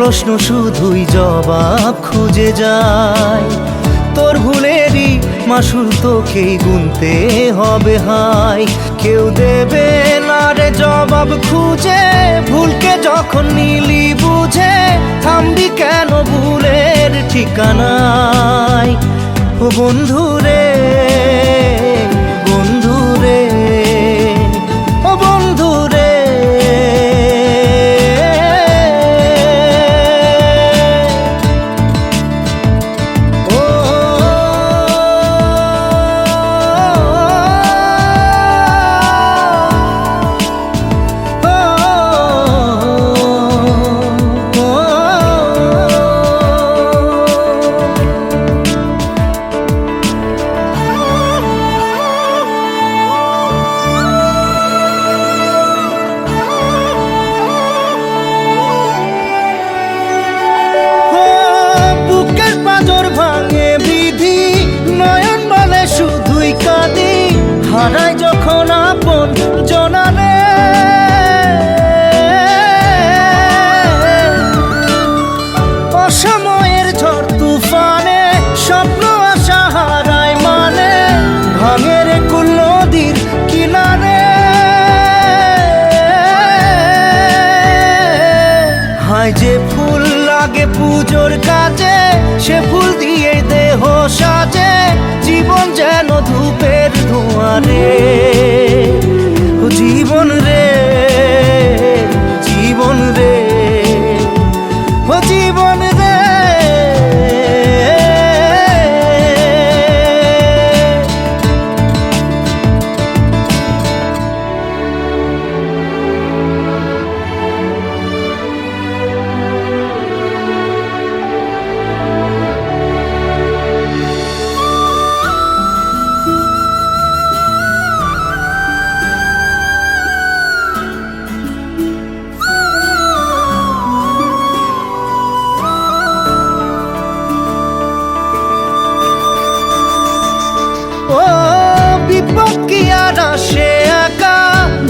প্রশ্ন শুধুই জবাব খুঁজে যায়। তোর ভুলেরই মাসুল তোকেই গুনতে হবে হায়। কেউ দেবে না রে জবাব খুঁজে, ভুলকে যখন নিলি বুঝে থামবি কেন ভুলের ঠিকানায়। ও বন্ধু রে, বন্ধু রে, ও বন্ধু রে। হারাই যখন আপন জনারে, অসময়ের ঝড় তুফানে স্বপ্ন আশা হারায় মানে, ভাঙের কুল নদীর কিনারে। হায় যে ফুল লাগে পুজোর কাজে, সে ফুল দিয়ে দেহ সাজে, জীবন যেন ধূপের ধোঁয়ারে। ও জীবন রে, জীবন রে, ও জীবন রে। ও বিপদ কি আর আসে একা,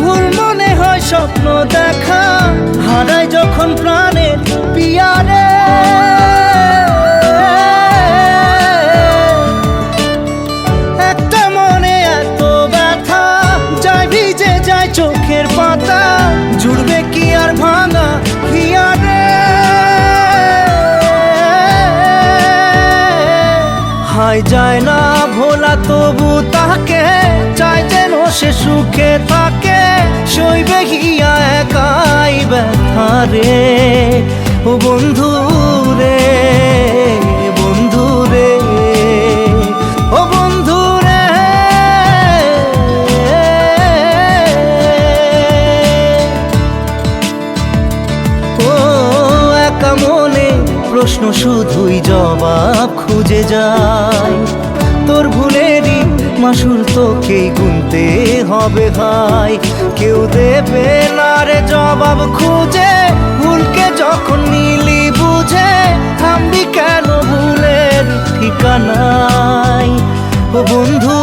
ভুল মনে হয় স্বপ্ন দেখা, হারাই যখন প্রাণের পিয়ারে। একটা মনে এত ব্যথা, যায় ভিজে যায় চোখের পাতা, জুড়বে কি আর ভাঙা হিয়ারে। হায় যায় না ভোলা তবু তাকে, চাই যেন সে সুখে থাকে, সইবে হিয়া একাই ব্যথা রে। ও বন্ধু রে, বন্ধু রে, ও বন্ধু রে। ও একা মনে প্রশ্ন শুধুই জবাব খুঁজে যায়। তোর ভুলেরই মাসুল তোকেই গুনতে হবে ভাই। কেউ দেবে না রে জবাব খুঁজে, ভুলকে যখন নিলি বুঝে থামবি কেন ভুলের ঠিকানায়। ও বন্ধু